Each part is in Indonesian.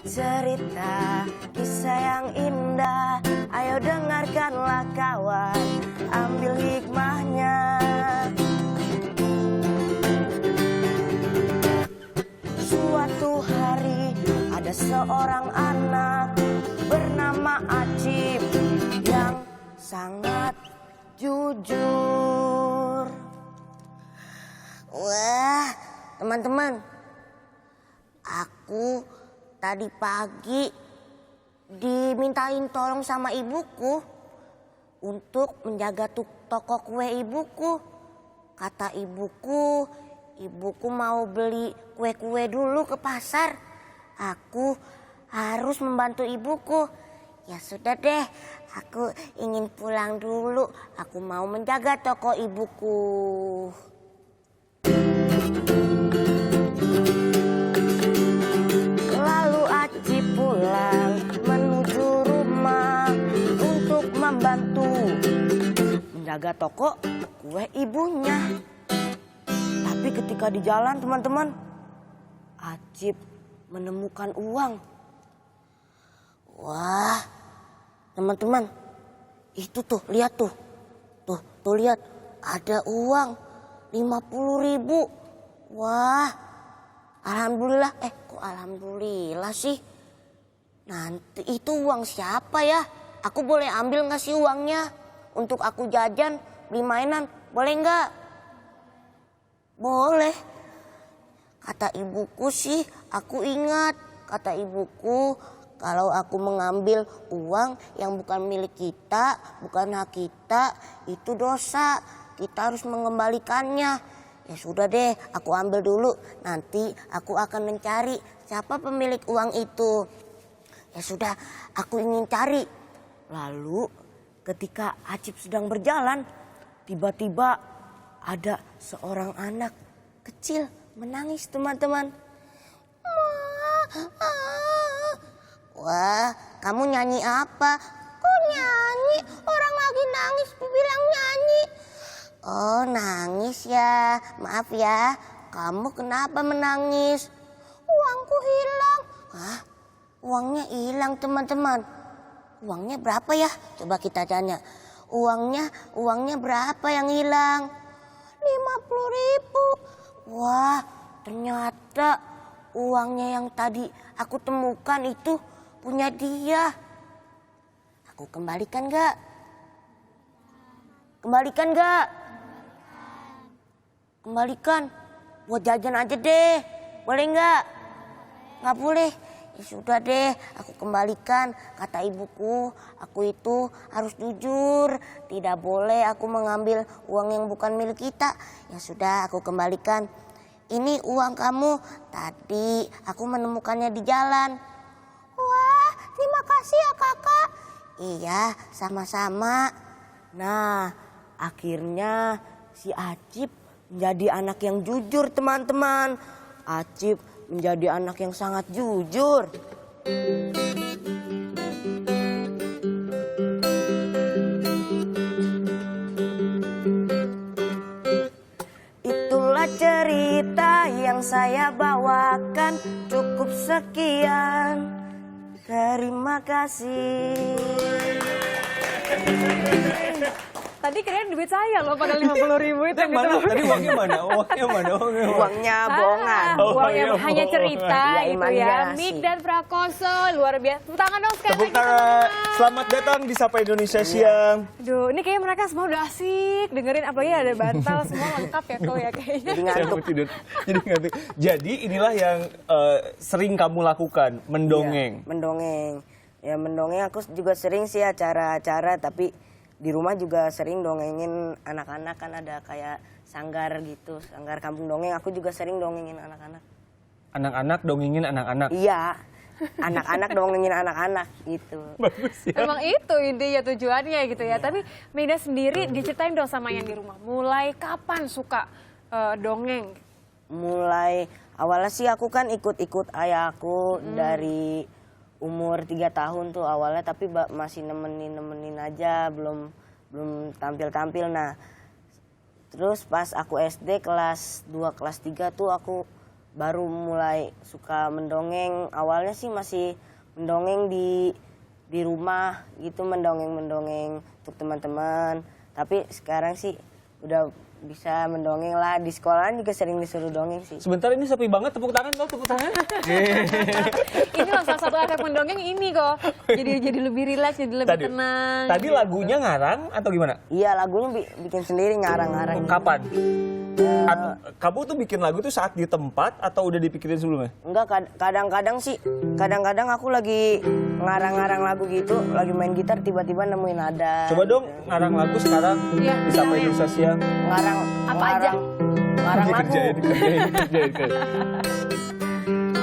cerita kisah yang indah. Ayo dengarkanlah kawan, ambil hikmahnya. Suatu hari ada seorang anak bernama Acip yang sangat jujur. Wah, teman-teman, aku tadi pagi dimintain tolong sama ibuku untuk menjaga toko kue ibuku. Kata ibuku mau beli kue-kue dulu ke pasar. Aku harus membantu ibuku. Ya sudah deh, aku ingin pulang dulu. Aku mau menjaga toko ibuku. Lalu Acip pulang menuju rumah untuk membantu menjaga toko kue ibunya. Tapi ketika di jalan, teman-teman, Acip menemukan uang. Wah, teman-teman, itu tuh, lihat tuh. Tuh lihat, ada uang 50.000. Wah, alhamdulillah. Kok alhamdulillah sih? Nanti itu uang siapa ya? Aku boleh ambil nggak sih uangnya? Untuk aku jajan, beli mainan, boleh nggak? Boleh. Kata ibuku sih, aku ingat. Kata ibuku, kalau aku mengambil uang yang bukan milik kita, bukan hak kita, itu dosa. Kita harus mengembalikannya. Ya sudah deh, aku ambil dulu. Nanti aku akan mencari siapa pemilik uang itu. Ya sudah, aku ingin cari. Lalu ketika Acip sedang berjalan, tiba-tiba ada seorang anak kecil menangis, teman-teman. Wah, kamu nyanyi apa? Kok nyanyi? Orang lagi nangis bilang nyanyi. Oh, nangis ya. Maaf ya. Kamu kenapa menangis? Uangku hilang. Hah? Uangnya hilang, teman-teman. Uangnya berapa ya? Coba kita tanya. Uangnya berapa yang hilang? 50.000. Wah, ternyata uangnya yang tadi aku temukan itu punya dia. Aku kembalikan gak? Kembalikan gak? Kembalikan. Buat jajan aja deh. Boleh gak? Gak boleh. Ya sudah deh, aku kembalikan. Kata ibuku, aku itu harus jujur. Tidak boleh aku mengambil uang yang bukan milik kita. Ya sudah, aku kembalikan. Ini uang kamu. Tadi aku menemukannya di jalan. Wah, terima kasih ya kakak. Iya, sama-sama. Nah, akhirnya si Acip menjadi anak yang jujur, teman-teman. Acip menjadi anak yang sangat jujur. Itulah cerita yang saya bawakan. Cukup sekian. Terima kasih. Tadi kirain duit saya loh, padahal 50.000 itu. Mana? Tadi uangnya mana? Uangnya bohongan. Uangnya iya, hanya cerita Iya, gitu ya. imajinasi. Mik dan Prakoso, luar biasa. Tepuk tangan dong sekali Tepuk lagi tangan. teman-teman. Selamat datang di Sapa Indonesia Siang. Aduh, ini kayaknya mereka semua udah asik dengerin, apalagi ada bantal, semua lengkap ya kau ya kayaknya. Jadi Saya ngantuk. mau tidur. Jadi ngantuk. Jadi inilah yang sering kamu lakukan, mendongeng. Ya, mendongeng. Ya mendongeng aku juga sering sih acara-acara, tapi di rumah juga sering dongengin anak-anak, kan ada kayak sanggar gitu, sanggar kampung dongeng. Aku juga sering dongengin anak-anak. Anak-anak dongengin anak-anak. Iya, anak-anak dongengin anak-anak gitu. Bagus ya. Emang itu intinya tujuannya gitu ya. Tapi Mida sendiri diceritain dong sama yang di rumah. Mulai kapan suka dongeng? Mulai awalnya sih aku kan ikut-ikut ayahku dari umur 3 tahun tuh awalnya, tapi masih nemenin aja, belum tampil-tampil. Nah, terus pas aku SD kelas 2 kelas 3 tuh aku baru mulai suka mendongeng. Awalnya sih masih mendongeng di rumah gitu, mendongeng untuk teman-teman. Tapi sekarang sih udah bisa mendongeng lah, di sekolahan juga sering disuruh dongeng sih. Sebentar, ini sepi banget, tepuk tangan dong, tepuk tangan. Ini loh salah satu efek mendongeng ini kok. Jadi lebih rileks, jadi lebih tenang. Tadi gitu. lagunya ngarang atau gimana? Iya, lagunya bikin sendiri, ngarang-ngarang. Kapan? Kamu tuh bikin lagu tuh saat di tempat atau udah dipikirin sebelumnya? Enggak, kadang-kadang sih, kadang-kadang aku lagi ngarang-ngarang lagu gitu, lagi main gitar tiba-tiba nemuin nada. Coba dong ngarang lagu sekarang Iya, di Sapa misalnya. Indonesia Siang. Apa aja? Ngarang lagu. Dikerjain.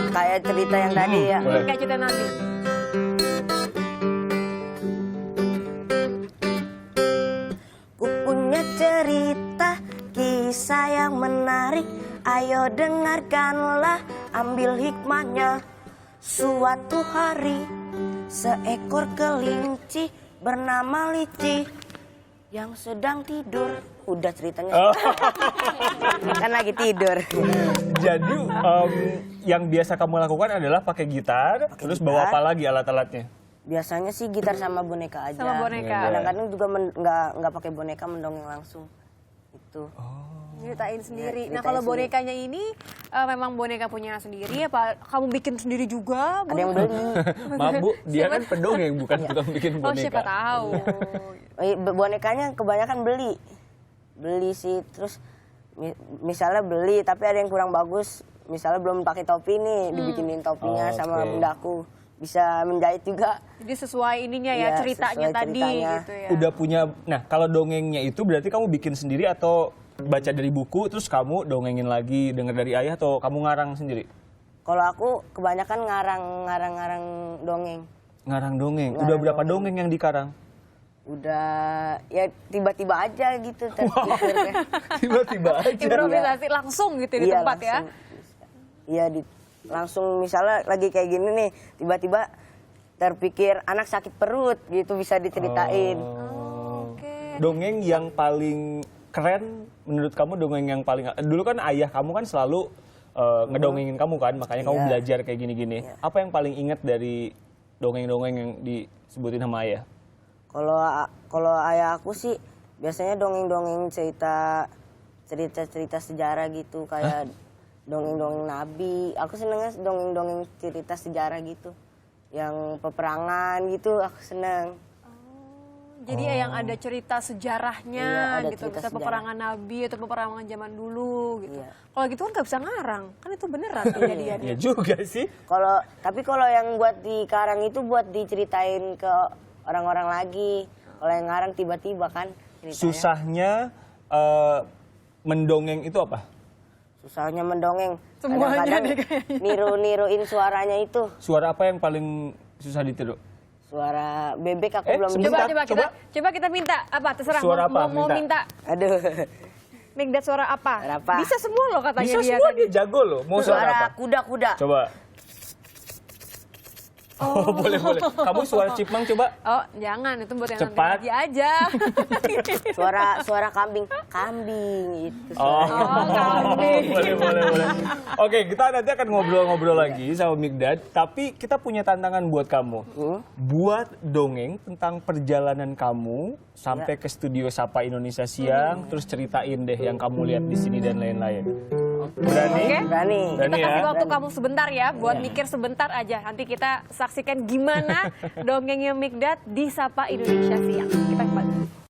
Kayak cerita yang tadi ya. Boleh. Kayak cerita nanti. Ku punya cerita, kisah yang menarik. Ayo dengarkanlah, ambil hikmahnya. Suatu hari, seekor kelinci bernama Lici yang sedang tidur. Udah ceritanya. Kan lagi tidur. Jadi yang biasa kamu lakukan adalah pakai gitar, terus bawa gitar. apa lagi alat-alatnya? Biasanya sih gitar sama boneka aja. Sama boneka. Kadang-kadang juga nggak pakai boneka, mendongeng langsung. Itu. Ceritain sendiri. Ya, Nah kalau ceritain bonekanya ini memang boneka punya sendiri apa kamu bikin sendiri juga? Ada yang beli. Maaf Bu, dia kan pendongeng bukan tukang bikin Oh boneka. siapa tahu. Bonekanya kebanyakan beli sih. Terus misalnya beli tapi ada yang kurang bagus, misalnya belum pakai topi nih, dibikinin topinya sama Oke. bundaku. Bisa menjahit juga. Jadi sesuai ininya ya Iya, ceritanya sesuai tadi ceritanya. gitu ya. Udah punya, nah kalau dongengnya itu berarti kamu bikin sendiri atau baca dari buku terus kamu dongengin lagi, dengar dari ayah atau kamu ngarang sendiri? Kalau aku kebanyakan ngarang dongeng. Ngarang dongeng. Udah Ngarang berapa dongeng. dongeng yang dikarang? Udah ya tiba-tiba aja gitu terpikirnya. Tiba-tiba aja. Improvisasi langsung gitu di Iya, tempat ya. langsung. Iya, langsung misalnya lagi kayak gini nih, tiba-tiba terpikir anak sakit perut gitu, bisa diceritain. Oke. Dongeng yang paling keren menurut kamu, dongeng yang paling, dulu kan ayah kamu kan selalu ngedongengin kamu kan, makanya kamu Iya. belajar kayak gini-gini. Apa yang paling inget dari dongeng-dongeng yang disebutin sama ayah? Kalau ayah aku sih biasanya dongeng-dongeng cerita sejarah gitu, kayak dongeng-dongeng nabi. Aku senengnya dongeng-dongeng cerita sejarah gitu, yang peperangan gitu aku seneng. Jadi yang ada cerita sejarahnya Iya, ada gitu, cerita bisa sejarah. peperangan nabi atau peperangan zaman dulu gitu. Iya. Kalau gitu kan nggak bisa ngarang, kan itu beneran kejadian. Ya juga sih. Tapi kalau yang buat dikarang itu buat diceritain ke orang-orang lagi. Kalau yang ngarang tiba-tiba kan ceritanya. Susahnya mendongeng itu apa? Susahnya mendongeng. Semuanya Kadang-kadang deh kayaknya. niruin suaranya itu. Suara apa yang paling susah ditiru? Suara bebek aku belum sebentar. bisa. Coba kita minta apa terserah Suara mau, apa? mau minta Aduh. Migdat suara apa? Suara apa? Bisa semua loh katanya Bisa dia semua, tadi. dia jago loh. Mau suara apa? kuda-kuda. Coba. Oh, boleh. Kamu suara chipmunk coba. Oh, jangan itu buat yang Cepat. nanti aja. Suara kambing itu. Oh, kambing. boleh. Oke, kita nanti akan ngobrol-ngobrol lagi sama Migdad. Tapi kita punya tantangan buat kamu. Buat dongeng tentang perjalanan kamu sampai ke studio Sapa Indonesia Siang, terus ceritain deh yang kamu lihat di sini dan lain-lain. Berani? Oke. Berani. Kita Berani kasih ya? waktu kamu sebentar ya, buat mikir sebentar aja. Nanti kita saksikan gimana dongengnya Migdad di Sapa Indonesia Siang. Kita kembali.